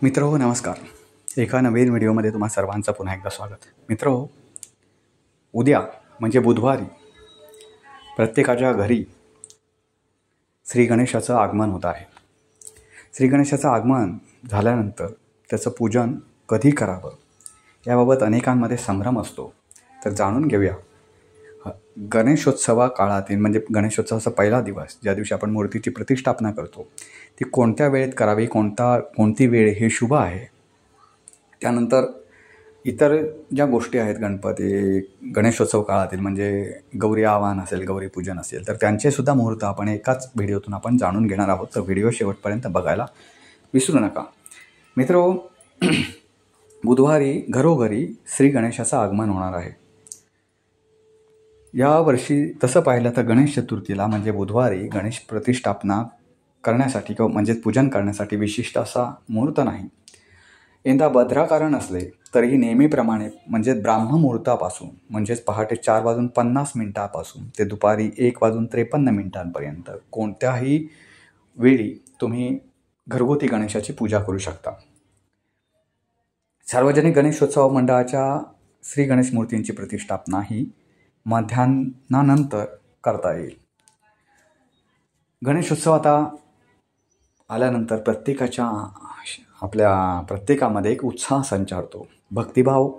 मित्रहो नमस्कार. एका नवीन व्हिडिओमध्ये तुम्हा सर्वांचं पुन्हा एकदा स्वागत. मित्रहो, उद्या म्हणजे बुधवारी प्रत्येकाच्या घरी श्री गणेशाचं आगमन होत आहे. श्री गणेशाचं आगमन झाल्यानंतर त्याचं पूजन कधी करावं याबाबत अनेकांमध्ये संभ्रम असतो. तर जाणून घेऊया गणेशोत्सवा काळातील म्हणजे गणेशोत्सवाचा पहिला दिवस ज्या दिवशी आपण मूर्तीची प्रतिष्ठापना करतो ती कोणत्या वेळेत करावी, कोणती वेळ हे शुभ आहे. त्यानंतर इतर ज्या गोष्टी आहेत गणेशोत्सव काळातील म्हणजे गौरी आवाहन असेल, गौरी पूजन असेल, तर त्यांचेसुद्धा मुहूर्त आपण एकाच व्हिडिओतून आपण जाणून घेणार आहोत. तर व्हिडिओ शेवटपर्यंत बघायला विसरू नका. मित्रो, बुधवारी घरोघरी श्री गणेशाचं आगमन होणार आहे. यावर्षी तसं पाहिलं तर गणेश चतुर्थीला म्हणजे बुधवारी गणेश प्रतिष्ठापना करण्यासाठी किंवा म्हणजेच पूजन करण्यासाठी विशिष्ट असा मुहूर्त नाही. यंदा भद्राकारण असले तरीही नेहमीप्रमाणे म्हणजे ब्राह्ममुहूर्तापासून म्हणजेच पहाटे 4:50 ते दुपारी 1:53 कोणत्याही वेळी तुम्ही घरगुती गणेशाची पूजा करू शकता. सार्वजनिक गणेशोत्सव मंडळाच्या श्री गणेश मूर्तींची प्रतिष्ठापना ही मध्यान्हानंतर करता येईल. गणेशोत्सव आता आल्यानंतर प्रत्येकामध्ये एक उत्साह संचारतो, भक्तिभाव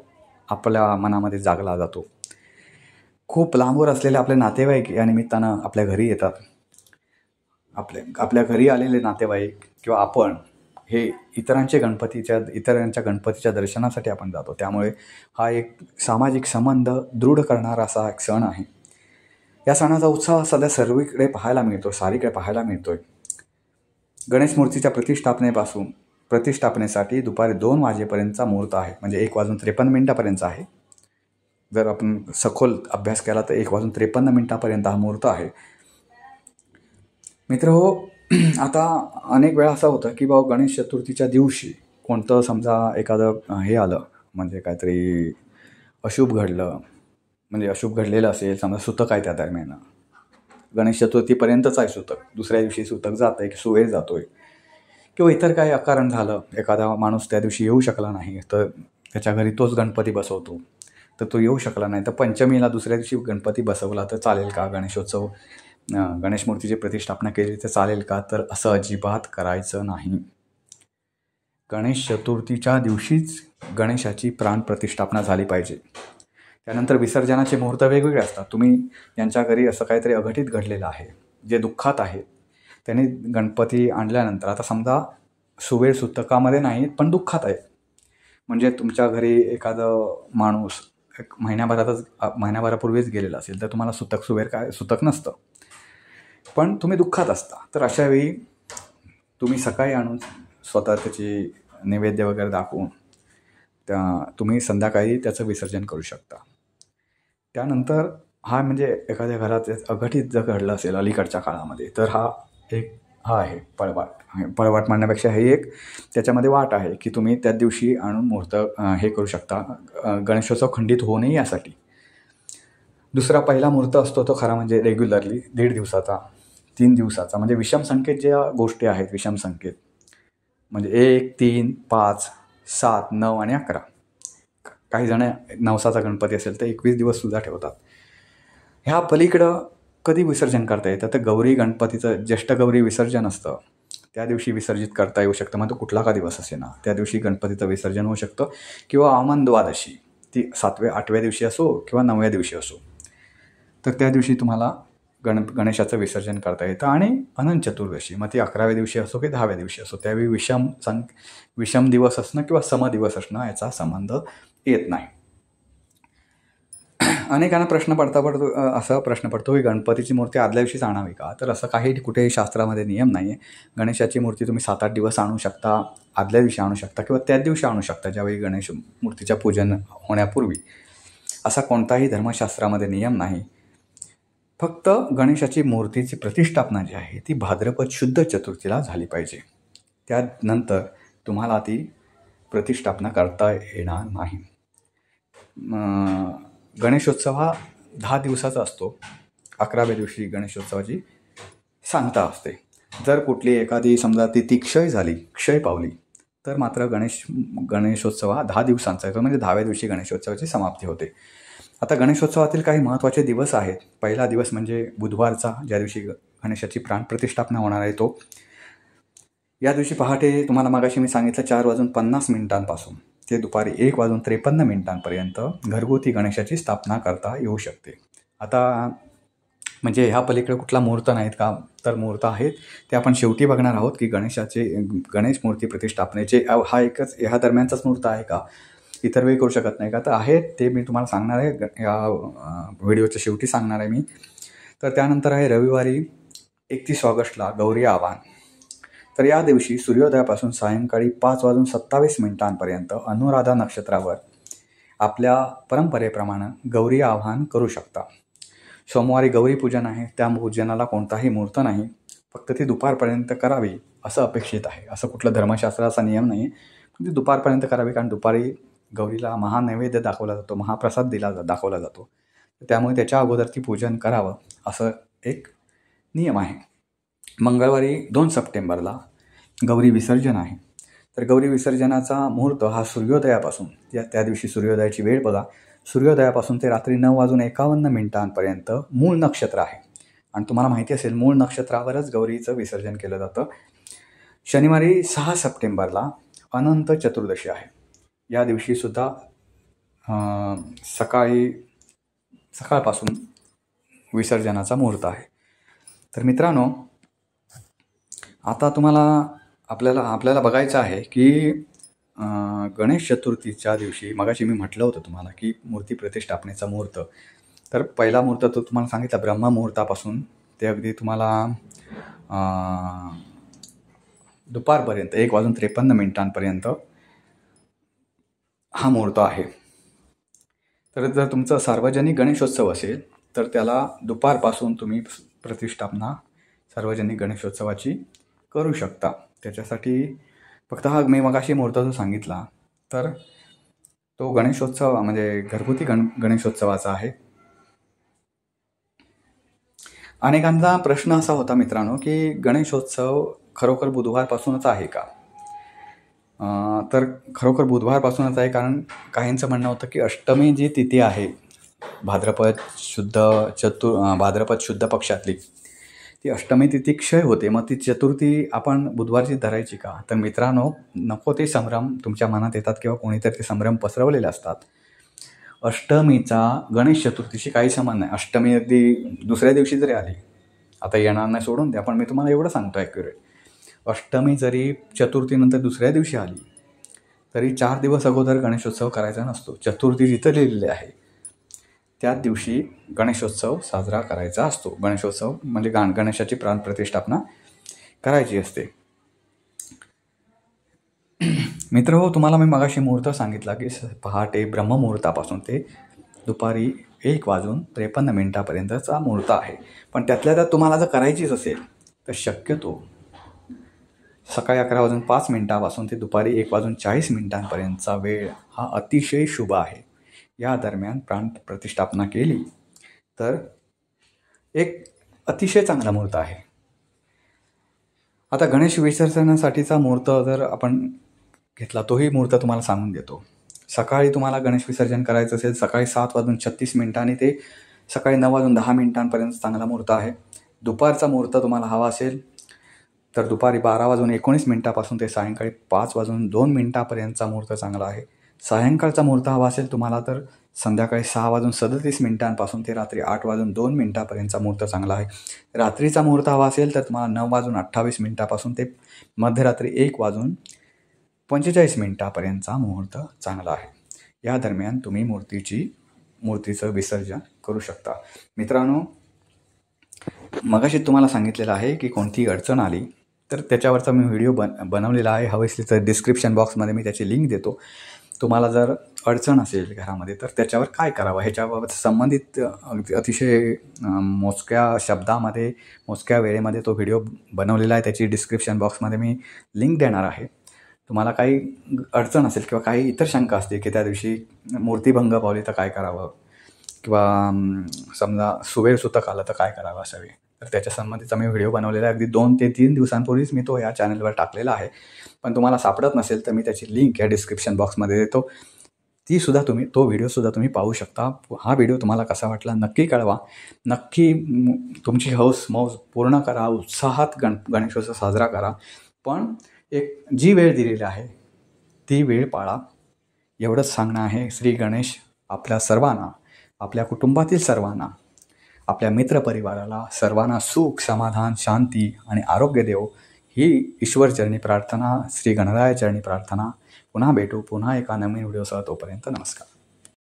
आपल्या मनामध्ये जागला जातो. खूप लांबवर असलेले आपले नातेवाईक या निमित्तानं आपल्या घरी येतात. आपल्या घरी आलेले नातेवाईक किंवा आपण हे इतरांच्या गणपतीच्या दर्शनासाठी आपण जातो. त्यामुळे हा एक सामाजिक संबंध दृढ करणारा असा एक सण आहे. या सणाचा उत्साह सध्या सारीकडे पाहायला मिळतोय. गणेश मूर्तीच्या प्रतिष्ठापनेसाठी दुपारी 2 वाजेपर्यंतचा मुहूर्त आहे, म्हणजे 1:53 आहे. जर आपण सखोल अभ्यास केला तर 1:53 हा मुहूर्त आहे. मित्रहो, आता अनेक वेळा असं होतं की बाबा गणेश चतुर्थीच्या दिवशी कोणतं समजा एखादं हे आलं म्हणजे काहीतरी अशुभ घडलेलं असेल, समजा सुतक आहे त्या दरम्यान, गणेश चतुर्थीपर्यंतच आहे सुतक, दुसऱ्या दिवशी सुतक जातं आहे की सुवेळ जातोय किंवा इतर काही अकारण झालं, एखादा माणूस त्या दिवशी येऊ शकला नाही तर त्याच्या घरी तोच गणपती बसवतो, तर तो येऊ शकला नाही तर पंचमीला दुसऱ्या दिवशी गणपती बसवला तर चालेल का? गणेश मूर्तीची प्रतिष्ठापना केली तर चालेल का? तर असं अजिबात करायचं नाही. गणेश चतुर्थीच्या दिवशीच गणेशाची प्राण प्रतिष्ठापना झाली पाहिजे. त्यानंतर विसर्जनाचे मुहूर्त वेगवेगळे असतात. तुम्ही ज्यांच्या घरी असं काहीतरी अघटित घडलेलं आहे, जे दुःखात आहे, त्यांनी गणपती आणल्यानंतर आता समजा सुवेळ सुतकामध्ये नाहीत पण दुःखात आहे, म्हणजे तुमच्या घरी एखादं माणूस एक महिन्याभरापूर्वीच गेलेला असेल तर तुम्हाला सुतक नसतं, पण तुम्ही दुःखात असता, तर अशावेळी तुम्ही सकाळी आणून स्वतः त्याची नैवेद्य वगैरे दाखवून तुम्ही संध्याकाळी त्याचं विसर्जन करू शकता. त्यानंतर हा म्हणजे एखाद्या घरात अघटित जर घडलं असेल अलीकडच्या काळामध्ये तर हा आहे पळवाट मांडण्यापेक्षा हे एक त्याच्यामध्ये वाट आहे की तुम्ही त्या दिवशी आणून मुहूर्त हे करू शकता, गणेशोत्सव खंडित होऊ नये यासाठी. दुसरा पहिला मुहूर्त असतो तो खरा म्हणजे रेग्युलरली 1.5 दिवसाचा, 3 दिवसाचा, म्हणजे विषम संकेत ज्या गोष्टी आहेत, विषम संकेत म्हणजे 1, 3, 5, 7, 9 आणि 11. काही जण 9चा गणपती असेल तर 21 दिवस सुद्धा ठेवतात. ह्या पलीकडं कधी विसर्जन करता येतं तर गणपतीचं ज्येष्ठ गौरी विसर्जन असतं त्या दिवशी विसर्जित करता येऊ शकतं. मग तो कुठला का दिवस असे ना, त्या दिवशी गणपतीचं विसर्जन होऊ शकतं. किंवा वामन द्वादशी, ती 7व्या 8व्या दिवशी असो किंवा 9व्या दिवशी असो, तर त्या दिवशी तुम्हाला गणेशाचं विसर्जन करता येतं. आणि अनंत चतुर्दशी, मग ती 11व्या दिवशी असो की 10व्या दिवशी असो, त्यावेळी विषम दिवस असणं किंवा सम दिवस असणं याचा संबंध येत नाही. अनेकांना प्रश्न पडतो की गणपतीची मूर्ती आदल्या दिवशीच आणावी का? तर असं काही कुठेही शास्त्रामध्ये नियम नाही आहे. गणेशाची मूर्ती तुम्ही 7-8 दिवस आणू शकता, आदल्या दिवशी आणू शकता किंवा त्याच दिवशी आणू शकता ज्यावेळी गणेश मूर्तीच्या पूजन होण्यापूर्वी. असा कोणताही धर्मशास्त्रामध्ये नियम नाही. फक्त गणेशाची मूर्तीची प्रतिष्ठापना जी आहे ती भाद्रपद शुद्ध चतुर्थीला झाली पाहिजे. त्यानंतर तुम्हाला ती प्रतिष्ठापना करता येणार नाही. गणेशोत्सव हा 10 दिवसाचा असतो. 11व्या दिवशी गणेशोत्सवाची सांगता असते. जर कुठली एखादी समजा तिथी क्षय पावली तर मात्र गणेशोत्सव हा 10 दिवसांचा येतो, म्हणजे 10व्या दिवशी गणेशोत्सवाची समाप्ती होते. आता गणेशोत्सवातील काही महत्त्वाचे दिवस आहेत. पहिला दिवस म्हणजे बुधवारचा, ज्या दिवशी गणेशाची प्राणप्रतिष्ठापना होणार आहे तो. या दिवशी पहाटे तुम्हाला मागाशी मी सांगितलं 4:50 ते दुपारी 1:53 घरगुती गणेशाची स्थापना करता येऊ शकते. आता म्हणजे ह्या पलीकडे कुठला मुहूर्त नाहीत का, तर मुहूर्त आहेत ते आपण शेवटी बघणार आहोत की गणेश मूर्ती प्रतिष्ठापनेचे हा एकच ह्या दरम्यानचाच मुहूर्त आहे का, इतर वेळी करू शकत नाही का, तर आहेत ते मी तुम्हाला सांगणार आहे, ह्या व्हिडिओच्या शेवटी सांगणार आहे मी. तर त्यानंतर आहे रविवारी 31 ऑगस्टला गौरी आवाहन. तर या दिवशी सूर्योदयापासून सायंकाळी 5:27 अनुराधा नक्षत्रावर आपल्या परंपरेप्रमाणे गौरी आवाहन करू शकता. सोमवारी गौरी पूजन आहे, त्या पूजनाला कोणताही मुहूर्त नाही, फक्त ती दुपारपर्यंत करावी असं अपेक्षित आहे. असं कुठलं धर्मशास्त्राचा नियम नाही, ती दुपारपर्यंत करावी, कारण दुपारी गौरीला महानैवेद्य दाखवला जातो, महाप्रसाद दाखवला जातो. त्यामुळे त्याच्या अगोदर ती पूजन करावं असं एक नियम आहे. मंगळवारी 2 सप्टेंबरला गौरी विसर्जन आहे. तर गौरी विसर्जनाचा मुहूर्त हा सूर्योदयापासून, त्या दिवशी सूर्योदयाची वेळ बघा, सूर्योदयापासून ते रात्री 9:51 मूळ नक्षत्र आहे. आणि तुम्हाला माहिती असेल मूळ नक्षत्रावरच गौरीचं विसर्जन केलं जातं. शनिवारी 6 सप्टेंबरला अनंत चतुर्दशी आहे. या दिवशीसुद्धा सकाळपासून विसर्जनाचा मुहूर्त आहे. तर मित्रांनो, आता आपल्याला बघायचं आहे की गणेश चतुर्थीच्या दिवशी मगाशी मी म्हटलं होतं तुम्हाला की मूर्ती प्रतिष्ठापनेचा मुहूर्त. तर पहिला मुहूर्त तो तुम्हाला सांगितला ब्रह्ममुहूर्तापासून ते अगदी तुम्हाला दुपारपर्यंत 1:53 हा मुहूर्त आहे. तर जर तुमचा सार्वजनिक गणेशोत्सव असेल तर त्याला दुपारपासून तुम्ही प्रतिष्ठापना सार्वजनिक गणेशोत्सवाची करू शकता. त्याच्यासाठी फक्त हा मी मगाशी मुहूर्त जो सांगितला तर तो गणेशोत्सव म्हणजे घरगुती गणेशोत्सवाचा आहे. अनेकांचा प्रश्न असा होता मित्रांनो की गणेशोत्सव खरोखर बुधवारपासूनच आहे का, तर खरोखर बुधवारपासूनच आहे, कारण काहींचं म्हणणं होतं की अष्टमी जी तिथी आहे भाद्रपद शुद्ध पक्षातली, ती अष्टमी तिथी क्षय होते, मग ती चतुर्थी आपण बुधवारची धरायची का. तर मित्रांनो, नको ते संभ्रम तुमच्या मनात येतात किंवा कोणीतरी ते संभ्रम पसरवलेले असतात. अष्टमीचा गणेश चतुर्थीशी काही संबंध नाही. अष्टमी अगदी दुसऱ्या दिवशी जरी आली, आता येणार नाही सोडून द्या, पण मी तुम्हाला एवढं सांगतो ॲक्युरेट, अष्टमी जरी चतुर्थीनंतर दुसऱ्या दिवशी आली तरी 4 दिवस अगोदर गणेशोत्सव करायचा नसतो. चतुर्थी जिथं लिहिलेली आहे त्याच दिवशी गणेशोत्सव साजरा करायचा असतो. गणेशोत्सव म्हणजे गणेशाची प्राणप्रतिष्ठापना करायची असते. मित्र हो, तुम्हाला मी मगाशी मुहूर्त सांगितला की पहाटे ब्रह्ममुहूर्तापासून ते दुपारी 1:53 मुहूर्त आहे. पण त्यातल्या त्यात तुम्हाला जर करायचीच असेल तर शक्यतो सकाळी 11:05 ते दुपारी 1:40 वेळ हा अतिशय शुभ आहे. या दरम्यान प्राणप्रतिष्ठापना केली तर एक अतिशय चांगला मुहूर्त आहे. आता गणेश विसर्जनासाठीचा मुहूर्त जर आपण घेतला, तोही मुहूर्त तुम्हाला सांगून देतो. सकाळी तुम्हाला गणेश विसर्जन करायचं असेल सकाळी 7:36 ते सकाळी 9:10 चांगला मुहूर्त आहे. दुपारचा मुहूर्त तुम्हाला हवा असेल तर दुपारी 12:19 ते सायंकाळी 5:02 मुहूर्त चांगला आहे. सायंकाळचा मुहूर्त हवा असेल तुम्हाला तर संध्याकाळी 6:37 ते रात्री 8:02 मुहूर्त चांगला आहे. रात्रीचा मुहूर्त हवा असेल तर तुम्हाला 9:28 ते मध्यरात्री 1:45 मुहूर्त चांगला आहे. या दरम्यान तुम्ही मूर्तीचं विसर्जन करू शकता. मित्रांनो, मगाशी तुम्हाला सांगितलेलं आहे की कोणतीही अडचण आली तर त्याच्यावरचा मी व्हिडिओ बनवलेला आहे. हवं असली तर डिस्क्रिप्शन बॉक्समध्ये मी त्याची लिंक देतो. तुम्हाला जर अडचण असेल घरामध्ये तर त्याच्यावर काय करावं ह्याच्याबाबत संबंधित अतिशय मोजक्या शब्दामध्ये मोजक्या वेळेमध्ये तो व्हिडिओ बनवलेला आहे. त्याची डिस्क्रिप्शन बॉक्समध्ये मी लिंक देणार आहे. तुम्हाला काही अडचण असेल किंवा काही इतर शंका असतील की त्या दिवशी मूर्तीभंग पावली तर काय करावं, किंवा समजा सुवेळ सुतक आलं तर काय करावं असावे, तर तर त्याच्या संबंधीचा मी व्हिडिओ बनवलेला आहे. अगदी 2 ते 3 दिवसांपूर्वीच मी तो या चॅनलवर टाकलेला आहे. पण तुम्हाला सापडत नसेल तर मी त्याची लिंक या डिस्क्रिप्शन बॉक्समध्ये देतो. तो व्हिडिओसुद्धा तुम्ही पाहू शकता. हा व्हिडिओ तुम्हाला कसा वाटला नक्की कळवा. नक्की तुमची हौस मौज पूर्ण करा. उत्साहात गणेशोत्सव साजरा करा. पण एक जी वेळ दिलेली आहे ती वेळ पाळा. एवढंच सांगणं आहे. श्री गणेश आपल्या सर्वांना, आपल्या कुटुंबातील सर्वांना, आपल्या मित्रपरिवाराला सर्वांना सुख, समाधान, शांती आणि आरोग्य देवो ही ईश्वरचरणी प्रार्थना, श्री गणरायाचरणी प्रार्थना. पुन्हा भेटू पुन्हा एका नवीन व्हिडिओसह. तोपर्यंत नमस्कार.